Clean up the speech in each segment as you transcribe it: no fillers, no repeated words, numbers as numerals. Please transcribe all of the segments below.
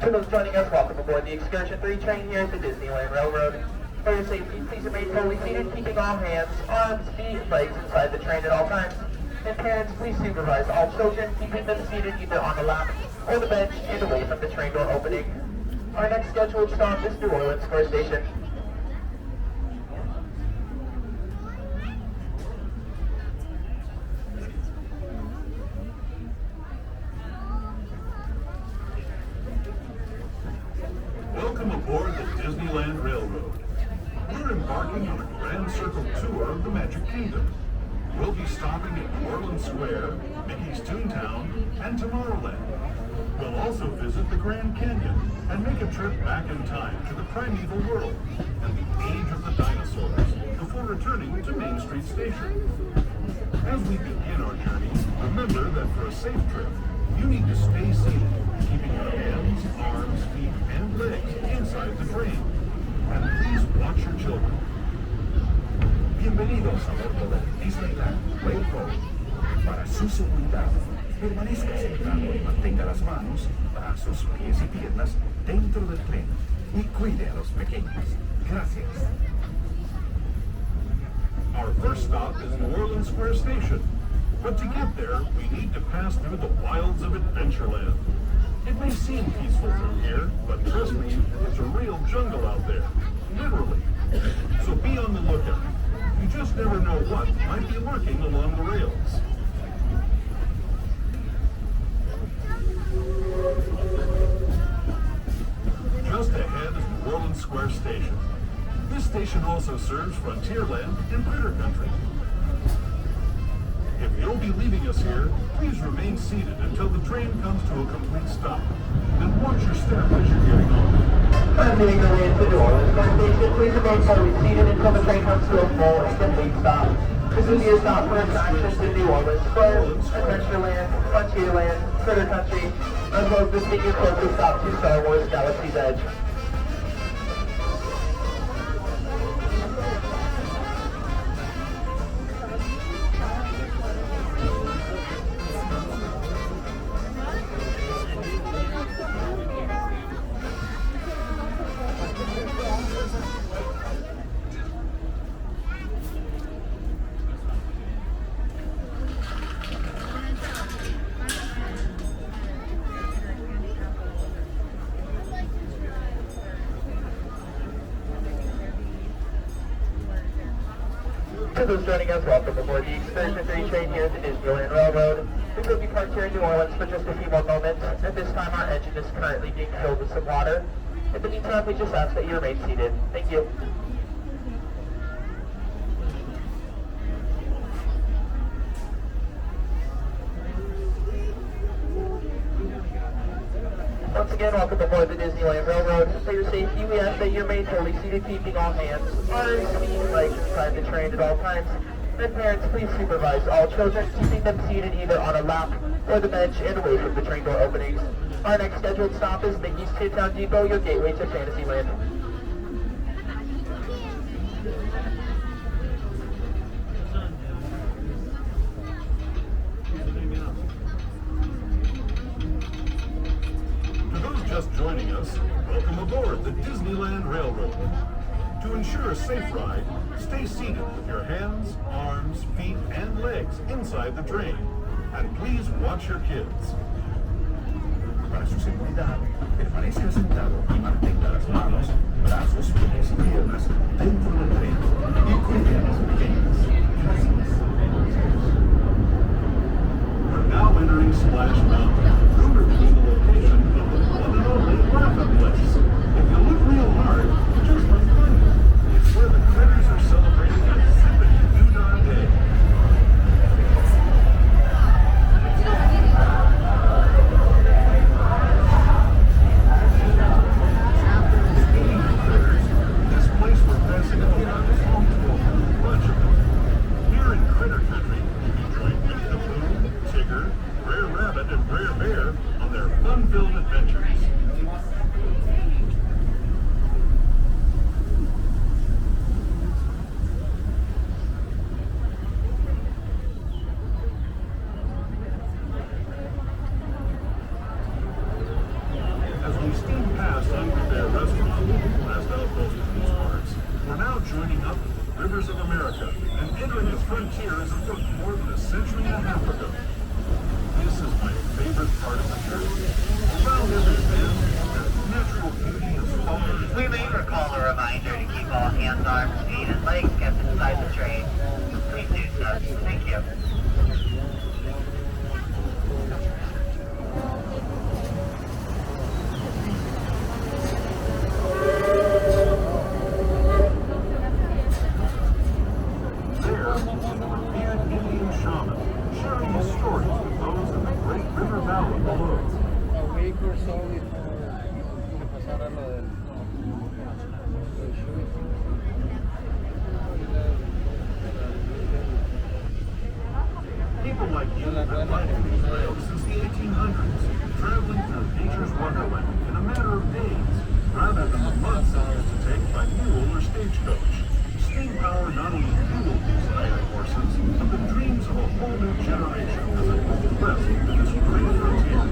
For those joining us, welcome aboard the Excursion 3 train here at the Disneyland Railroad. For your safety, please remain fully seated, keeping all hands, arms, feet, and legs inside the train at all times. And parents, please supervise all children, keeping them seated either on the lap or the bench and away from the train door opening. Our next scheduled stop is New Orleans Square Station. Welcome aboard the Disneyland Railroad. We're embarking on a grand circle tour of the Magic Kingdom. We'll be stopping at New Orleans Square, Mickey's Toontown, and Tomorrowland. We'll also visit the Grand Canyon and make a trip back in time to the Primeval world and the age of the dinosaurs before returning to Main Street Station. As we begin our journey, remember that for a safe trip, you need to stay seated, keeping your hands, arms, feet, and legs inside the train. And please watch your children. Bienvenidos a bordo del Disneyland Railroad. Para su seguridad, permanezca sentado y mantenga las manos, brazos, pies y piernas dentro del tren y cuide a los pequeños. Gracias. Our first stop is New Orleans Square Station. But to get there, we need to pass through the wilds of Adventureland. It may seem peaceful through here, but trust me, it's a real jungle out there. Literally. So be on the lookout. You just never know what might be lurking along the rails. Just ahead is New Orleans Square Station. This station also serves Frontierland and Critter Country. If you'll be leaving us here, please remain seated until the train comes to a complete stop. And watch your step as you're getting off. Continuing the way to New Orleans Square Station, please remain fully seated until the train comes to a full and complete stop. This will be a stop for attractions in New Orleans Square, Adventureland, Frontierland, Critter Country, as well as the senior closest stop to Star Wars Galaxy's Edge. To those joining us, welcome aboard the Excursion 3 train here at the Disneyland Railroad. We will be parked here in New Orleans for just a few more moments. At this time, our engine is currently being filled with some water. In the meantime, we just ask that you remain seated. Thank you. Once again, welcome aboard the Disneyland Railroad. For your safety, we ask that you remain fully seated, keeping all hands, arms, feet, and legs inside the train at all times. And parents, please supervise all children, keeping them seated either on a lap or the bench and away from the train door openings. Our next scheduled stop is Mickey's Toontown Depot, your gateway to Fantasyland. Just joining us, welcome aboard the Disneyland Railroad. To ensure a safe ride, stay seated with your hands, arms, feet, and legs inside the train. And please watch your kids. Para su seguridad, permanezca sentado y mantenga las manos, brazos, pies y piernas dentro del tren y cuide a los pequeños. Gracias. We're now entering Splash Mountain. Rumor being the location of the one and only Laughing Place. If you look real hard, you just might find it. It's where the critters are celebrating a zippity-doo-dah day. shores of America and entering its frontiers a book more than a century and a half ago. This is my favorite part of the trip. Around every bend, there's natural beauty and color. We may recall a reminder to keep all hands, arms, feet, and legs kept inside the train. Please do so. Thank you. There, the revered Indian shaman, sharing his stories with those in the great river valley below. A week or so before que pasara lo del shoot. People like you have been riding these rails since the 1800s, traveling through nature's wonderland in a matter of days, rather than the months it used to take by mule or stagecoach. Steam power not only fueled these iron horses, but the dreams of a whole new generation as it moved west into this great frontier.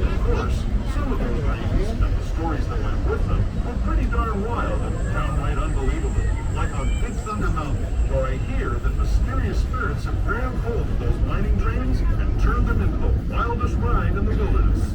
Of course, some of those dreams and the stories that went with them were pretty darn wild and downright unbelievable, like on Big Thunder Mountain, where I hear that mysterious spirits have grabbed hold of those mining trains and turned them into the wildest ride in the wilderness.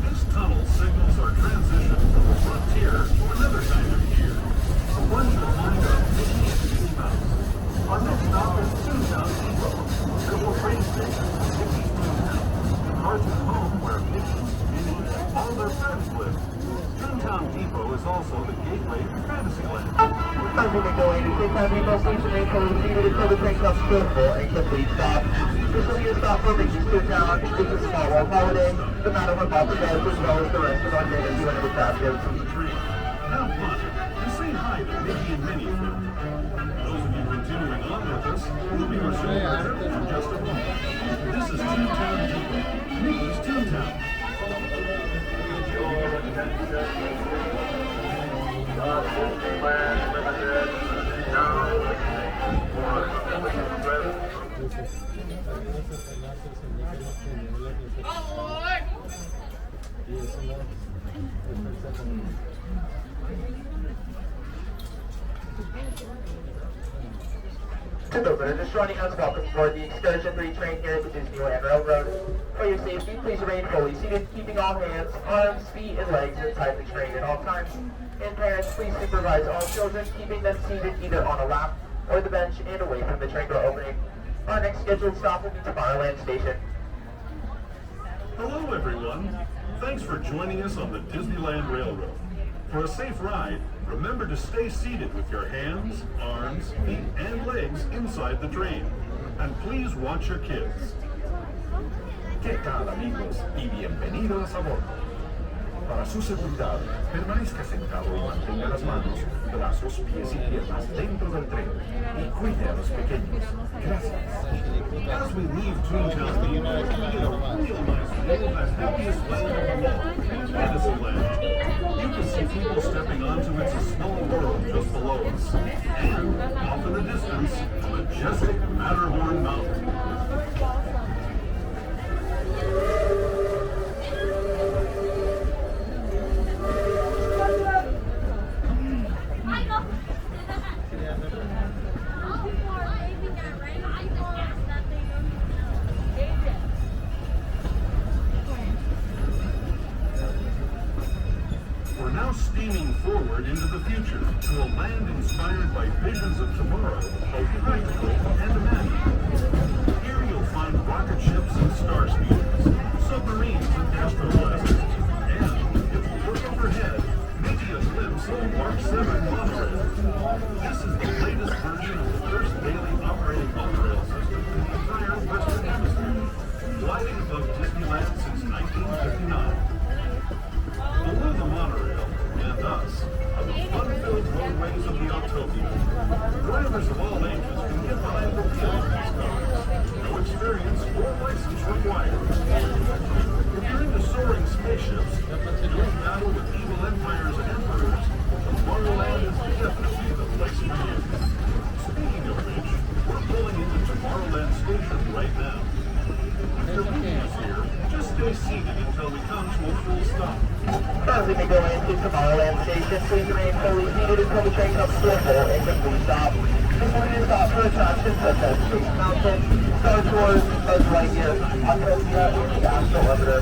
This tunnel signals our transition from the frontier to another kind of year, the one you'll find on Mickey and Minnie Mouse. Our next stop is Toontown Depot, official train station for Mickey's Toontown, the cartoon home where Mickey, Minnie, and all their friends live. Toontown Depot is also the gateway to Fantasyland. Time to go in and take time to go station and close the seat until the train comes to a full and complete stop. This will be a stop for Mickey's Toontown. It's a small world holiday. The Matterhorn also goes as well as the rest of our day as you enter the captives. Have fun and say hi to Mickey and Minnie for me. Those of you continuing on with us, we'll be resuming our trip in just a moment. This is Toontown Depot, Mickey's Toontown. To those that are just joining us, welcome aboard the Excursion 3 train here at the Disneyland Railroad. For your safety, please remain fully seated, keeping all hands, arms, feet, and legs inside the train at all times. And parents, please supervise all children, keeping them seated either on a lap or the bench and away from the train door opening. Our next scheduled stop will be Tomorrowland Station. Hello, everyone. Thanks for joining us on the Disneyland Railroad. For a safe ride, remember to stay seated with your hands, arms, feet, and legs inside the train. And please watch your kids. ¿Qué tal, amigos? Y bienvenidos a bordo. Para su seguridad, permanezca sentado y mantenga las manos, brazos, pies y piernas dentro del tren y cuide a los pequeños. Gracias. As we leave Toontown Depot, we get a real nice view of the happiest land of them all, Fantasyland. You can see people stepping onto It's a Small World just below us. And, off in the distance, majestic Matterhorn Mountain. We're now steaming forward into the future to a land inspired by visions of tomorrow, both practical and imagined. Here you'll find rocket ships and star speeders, submarines and astroblasters, and, if you look overhead, maybe a glimpse of Mark 7 monorail. This is the latest version of the first daily operating monorail system in the entire Western Hemisphere, gliding above Disneyland since 1959. Below the monorail, and us, are the fun-filled roadways of the Autopia. Drivers of all attention, please remain fully seated until the train comes to a full and complete stop. Before you stop for attractions such as Space Mountain, Star Tours, Buzz Lightyear, Autopia, and the Astro Orbiter.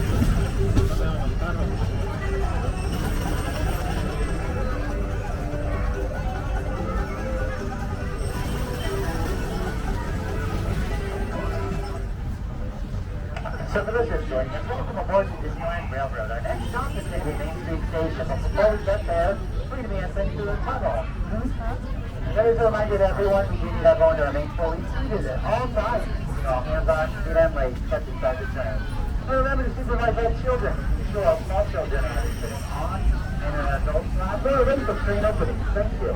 So for those just joining us, welcome aboard the Disneyland Railroad. Our next stop is at the Main Street Station. But before we get there, please be sent to the tunnel. That is a reminder to everyone, we do need everyone to remain fully seated at all times. All hands on, seat and legs kept inside the train. And remember to supervise all children. Ensure all small children are sitting on and an adult slot. We're ready for train opening. Thank you.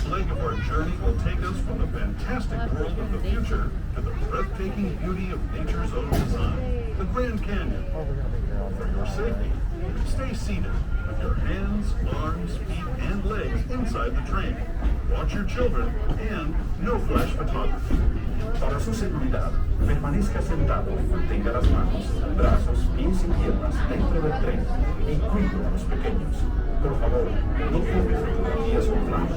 Leg of our journey will take us from the fantastic world of the future to the breathtaking beauty of nature's own design, the Grand Canyon. For your safety, stay seated with your hands, arms, feet, and legs inside the train. Watch your children and no flash photography. Para su seguridad, permanezca sentado y mantenga las manos, brazos, pies y piernas dentro del tren y cuide a los pequeños. Por favor, no tome fotografías con flash.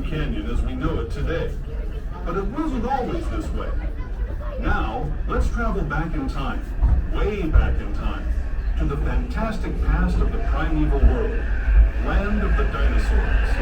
Canyon as we know it today. But it wasn't always this way. Now, let's travel back in time, way back in time, to the fantastic past of the primeval world, land of the dinosaurs.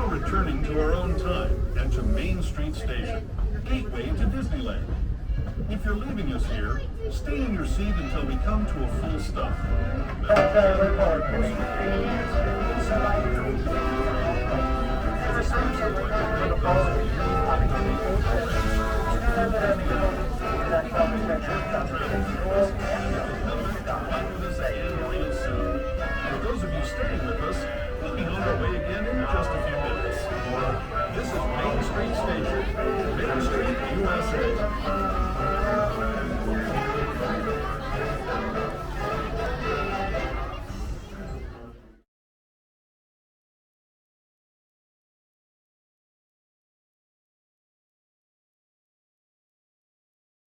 Returning to our own time and to Main Street Station, gateway to Disneyland. If you're leaving us here, stay in your seat until we come to a full stop. That's our report.